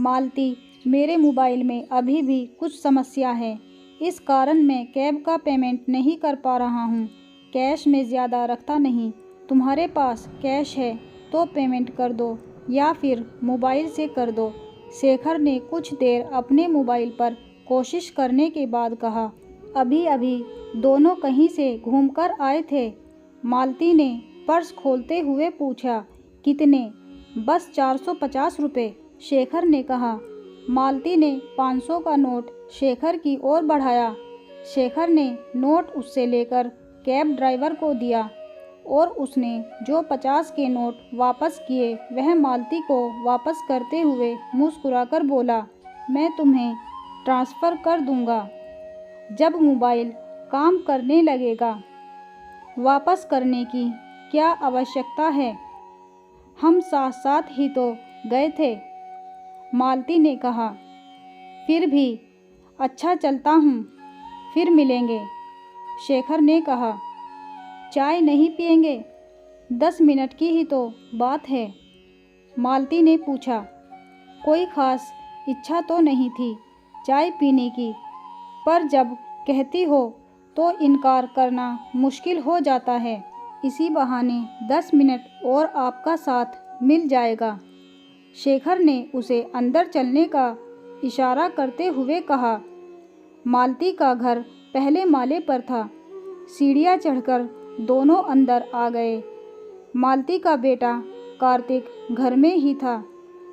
मालती, मेरे मोबाइल में अभी भी कुछ समस्या है, इस कारण मैं कैब का पेमेंट नहीं कर पा रहा हूँ। कैश में ज़्यादा रखता नहीं, तुम्हारे पास कैश है तो पेमेंट कर दो या फिर मोबाइल से कर दो। शेखर ने कुछ देर अपने मोबाइल पर कोशिश करने के बाद कहा। अभी अभी दोनों कहीं से घूमकर आए थे। मालती ने पर्स खोलते हुए पूछा, कितने? बस 450 रुपये, शेखर ने कहा। मालती ने 500 का नोट शेखर की ओर बढ़ाया। शेखर ने नोट उससे लेकर कैब ड्राइवर को दिया और उसने जो 50 के नोट वापस किए वह मालती को वापस करते हुए मुस्कुराकर बोला, मैं तुम्हें ट्रांसफ़र कर दूंगा जब मोबाइल काम करने लगेगा। वापस करने की क्या आवश्यकता है, हम साथ साथ ही तो गए थे, मालती ने कहा। फिर भी अच्छा चलता हूँ, फिर मिलेंगे, शेखर ने कहा। चाय नहीं पिएंगे? 10 मिनट की ही तो बात है, मालती ने पूछा। कोई ख़ास इच्छा तो नहीं थी चाय पीने की, पर जब कहती हो तो इनकार करना मुश्किल हो जाता है। इसी बहाने 10 मिनट और आपका साथ मिल जाएगा, शेखर ने उसे अंदर चलने का इशारा करते हुए कहा। मालती का घर पहले माले पर था। सीढ़ियाँ चढ़कर दोनों अंदर आ गए। मालती का बेटा कार्तिक घर में ही था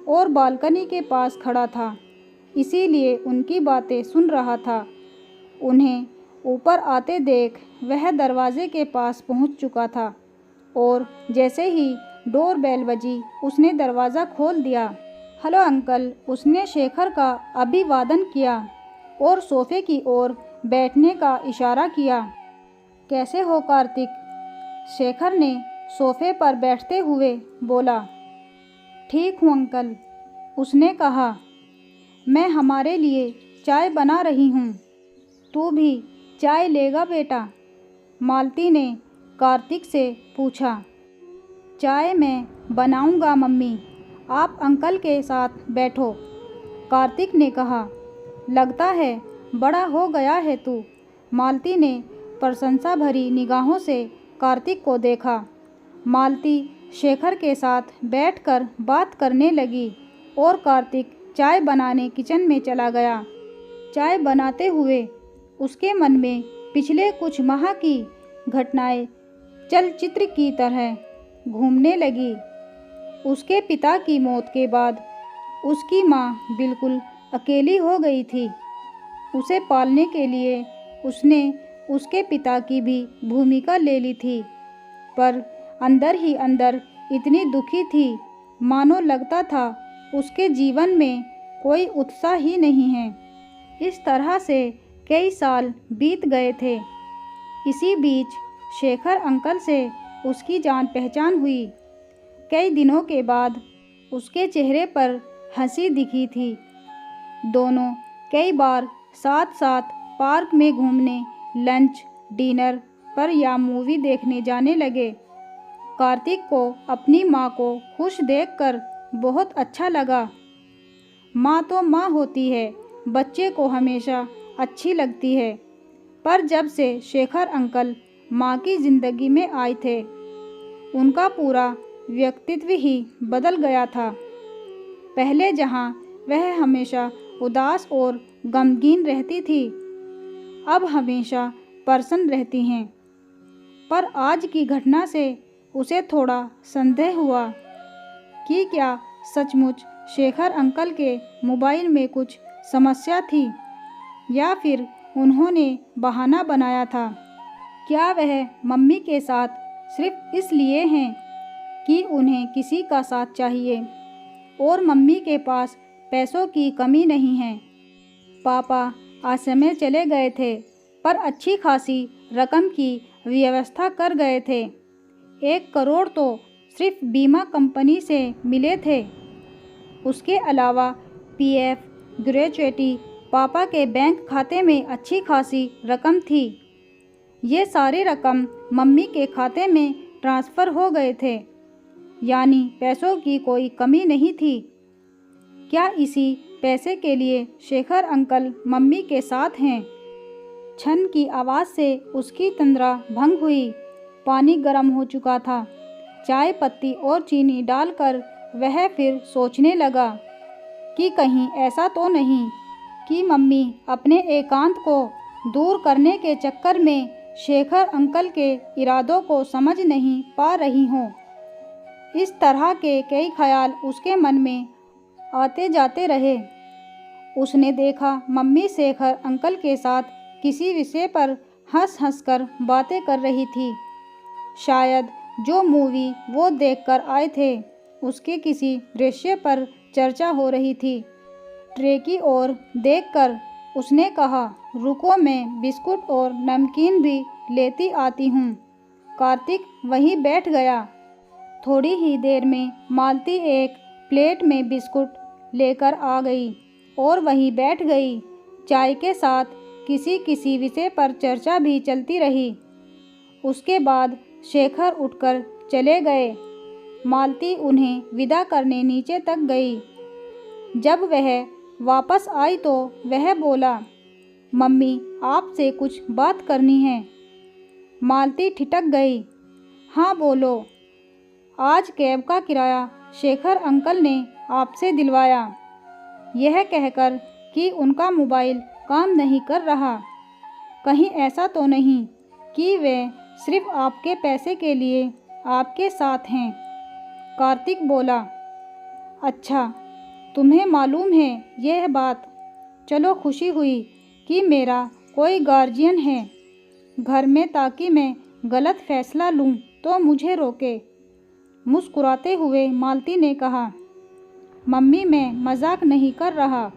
और बालकनी के पास खड़ा था, इसीलिए उनकी बातें सुन रहा था। उन्हें ऊपर आते देख वह दरवाजे के पास पहुंच चुका था और जैसे ही डोर बेल बजी उसने दरवाज़ा खोल दिया। हेलो अंकल, उसने शेखर का अभिवादन किया और सोफे की ओर बैठने का इशारा किया। कैसे हो कार्तिक? शेखर ने सोफे पर बैठते हुए बोला। ठीक हूँ अंकल, उसने कहा। मैं हमारे लिए चाय बना रही हूँ, तू भी चाय लेगा बेटा? मालती ने कार्तिक से पूछा। चाय मैं बनाऊँगा मम्मी, आप अंकल के साथ बैठो, कार्तिक ने कहा। लगता है बड़ा हो गया है तू, मालती ने प्रशंसा भरी निगाहों से कार्तिक को देखा। मालती शेखर के साथ बैठकर बात करने लगी और कार्तिक चाय बनाने किचन में चला गया। चाय बनाते हुए उसके मन में पिछले कुछ माह की घटनाएं चलचित्र की तरह घूमने लगी। उसके पिता की मौत के बाद उसकी माँ बिल्कुल अकेली हो गई थी। उसे पालने के लिए उसने उसके पिता की भी भूमिका ले ली थी, पर अंदर ही अंदर इतनी दुखी थी मानो लगता था उसके जीवन में कोई उत्साह ही नहीं है। इस तरह से कई साल बीत गए थे। इसी बीच शेखर अंकल से उसकी जान पहचान हुई। कई दिनों के बाद उसके चेहरे पर हंसी दिखी थी। दोनों कई बार साथ साथ पार्क में घूमने, लंच, डिनर पर या मूवी देखने जाने लगे। कार्तिक को अपनी माँ को खुश देखकर बहुत अच्छा लगा। माँ तो माँ होती है, बच्चे को हमेशा अच्छी लगती है, पर जब से शेखर अंकल माँ की ज़िंदगी में आए थे, उनका पूरा व्यक्तित्व ही बदल गया था। पहले जहाँ वह हमेशा उदास और गमगीन रहती थी, अब हमेशा प्रसन्न रहती हैं। पर आज की घटना से उसे थोड़ा संदेह हुआ कि क्या सचमुच शेखर अंकल के मोबाइल में कुछ समस्या थी या फिर उन्होंने बहाना बनाया था। क्या वह मम्मी के साथ सिर्फ इसलिए हैं कि उन्हें किसी का साथ चाहिए और मम्मी के पास पैसों की कमी नहीं है। पापा असमय चले गए थे, पर अच्छी खासी रकम की व्यवस्था कर गए थे। 1 करोड़ तो सिर्फ बीमा कंपनी से मिले थे। उसके अलावा पीएफ, ग्रेच्युटी, पापा के बैंक खाते में अच्छी खासी रकम थी। ये सारी रकम मम्मी के खाते में ट्रांसफ़र हो गए थे, यानी पैसों की कोई कमी नहीं थी। क्या इसी पैसे के लिए शेखर अंकल मम्मी के साथ हैं? छन की आवाज़ से उसकी तंद्रा भंग हुई। पानी गर्म हो चुका था। चाय पत्ती और चीनी डालकर वह फिर सोचने लगा कि कहीं ऐसा तो नहीं कि मम्मी अपने एकांत को दूर करने के चक्कर में शेखर अंकल के इरादों को समझ नहीं पा रही हों। इस तरह के कई ख्याल उसके मन में आते जाते रहे। उसने देखा मम्मी शेखर अंकल के साथ किसी विषय पर हंस हंस कर बातें कर रही थी। शायद जो मूवी वो देखकर आए थे उसके किसी दृश्य पर चर्चा हो रही थी। ट्रे की ओर देखकर उसने कहा, रुको मैं बिस्कुट और नमकीन भी लेती आती हूँ। कार्तिक वहीं बैठ गया। थोड़ी ही देर में मालती एक प्लेट में बिस्कुट लेकर आ गई और वहीं बैठ गई। चाय के साथ किसी विषय पर चर्चा भी चलती रही। उसके बाद शेखर उठकर चले गए। मालती उन्हें विदा करने नीचे तक गई। जब वह वापस आई तो वह बोला, मम्मी आपसे कुछ बात करनी है। मालती ठिठक गई। हाँ बोलो। आज कैब का किराया शेखर अंकल ने आपसे दिलवाया, यह कहकर कि उनका मोबाइल काम नहीं कर रहा। कहीं ऐसा तो नहीं कि वे सिर्फ आपके पैसे के लिए आपके साथ हैं? कार्तिक बोला, अच्छा तुम्हें मालूम है यह बात। चलो खुशी हुई कि मेरा कोई गार्जियन है घर में, ताकि मैं गलत फैसला लूं तो मुझे रोके। मुस्कुराते हुए मालती ने कहा, मम्मी मैं मजाक नहीं कर रहा,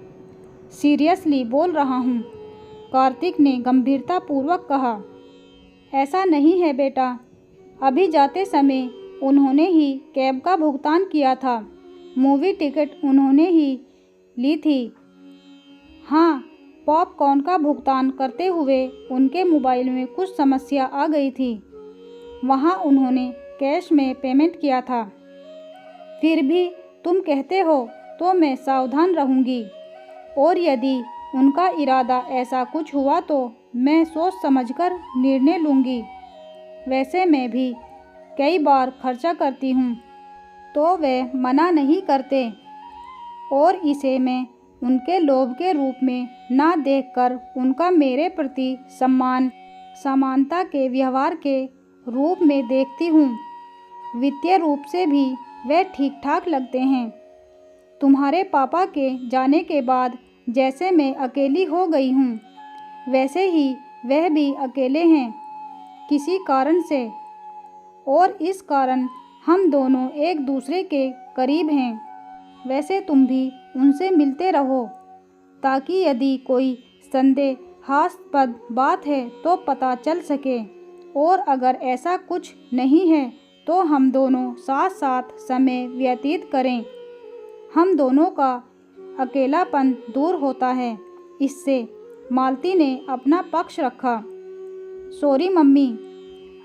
सीरियसली बोल रहा हूँ। कार्तिक ने गंभीरतापूर्वक कहा, ऐसा नहीं है बेटा, अभी जाते समय उन्होंने ही कैब का भुगतान किया था, मूवी टिकट उन्होंने ही ली थी। हाँ, पॉपकॉर्न का भुगतान करते हुए उनके मोबाइल में कुछ समस्या आ गई थी, वहाँ उन्होंने कैश में पेमेंट किया था। फिर भी तुम कहते हो तो मैं सावधान रहूँगी, और यदि उनका इरादा ऐसा कुछ हुआ तो मैं सोच समझकर निर्णय लूँगी। वैसे मैं भी कई बार खर्चा करती हूँ तो वे मना नहीं करते, और इसे मैं उनके लोभ के रूप में ना देखकर उनका मेरे प्रति समानता के व्यवहार के रूप में देखती हूँ। वित्तीय रूप से भी वे ठीक ठाक लगते हैं। तुम्हारे पापा के जाने के बाद जैसे मैं अकेली हो गई हूँ, वैसे ही वह भी अकेले हैं किसी कारण से, और इस कारण हम दोनों एक दूसरे के करीब हैं। वैसे तुम भी उनसे मिलते रहो, ताकि यदि कोई संदेहास्पद बात है तो पता चल सके, और अगर ऐसा कुछ नहीं है तो हम दोनों साथ साथ समय व्यतीत करें। हम दोनों का अकेलापन दूर होता है। इससे मालती ने अपना पक्ष रखा। सॉरी मम्मी,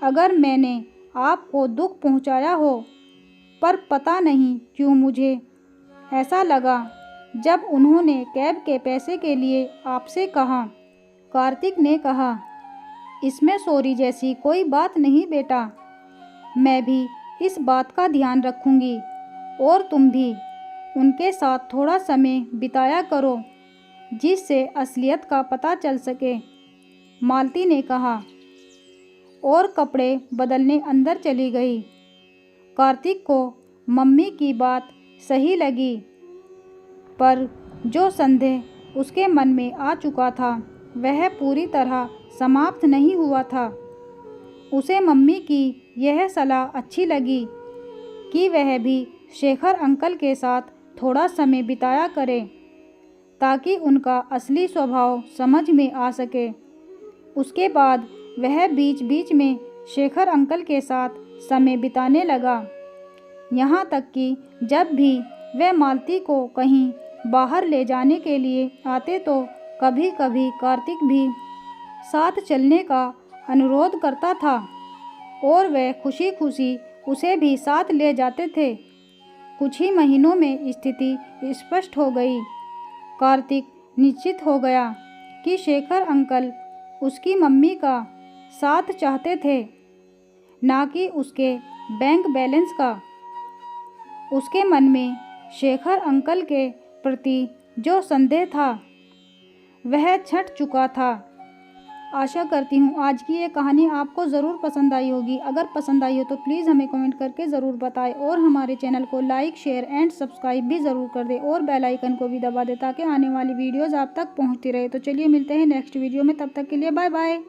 अगर मैंने आपको दुख पहुंचाया हो, पर पता नहीं क्यों मुझे ऐसा लगा जब उन्होंने कैब के पैसे के लिए आपसे कहा। कार्तिक ने कहा, इसमें सॉरी जैसी कोई बात नहीं बेटा, मैं भी इस बात का ध्यान रखूंगी, और तुम भी उनके साथ थोड़ा समय बिताया करो जिससे असलियत का पता चल सके, मालती ने कहा, और कपड़े बदलने अंदर चली गई। कार्तिक को मम्मी की बात सही लगी, पर जो संदेह उसके मन में आ चुका था वह पूरी तरह समाप्त नहीं हुआ था। उसे मम्मी की यह सलाह अच्छी लगी कि वह भी शेखर अंकल के साथ थोड़ा समय बिताया करे, ताकि उनका असली स्वभाव समझ में आ सके। उसके बाद वह बीच बीच में शेखर अंकल के साथ समय बिताने लगा, यहाँ तक कि जब भी वह मालती को कहीं बाहर ले जाने के लिए आते तो कभी कभी कार्तिक भी साथ चलने का अनुरोध करता था, और वह खुशी खुशी उसे भी साथ ले जाते थे। कुछ ही महीनों में स्थिति स्पष्ट हो गई। कार्तिक निश्चित हो गया कि शेखर अंकल उसकी मम्मी का साथ चाहते थे, ना कि उसके बैंक बैलेंस का। उसके मन में शेखर अंकल के प्रति जो संदेह था वह छट चुका था। आशा करती हूँ आज की ये कहानी आपको ज़रूर पसंद आई होगी। अगर पसंद आई हो तो प्लीज़ हमें कमेंट करके ज़रूर बताएं और हमारे चैनल को लाइक, शेयर एंड सब्सक्राइब भी ज़रूर कर दें और बेल आइकन को भी दबा दें ताकि आने वाली वीडियोज़ आप तक पहुँचती रहे। तो चलिए मिलते हैं नेक्स्ट वीडियो में, तब तक के लिए बाय बाय।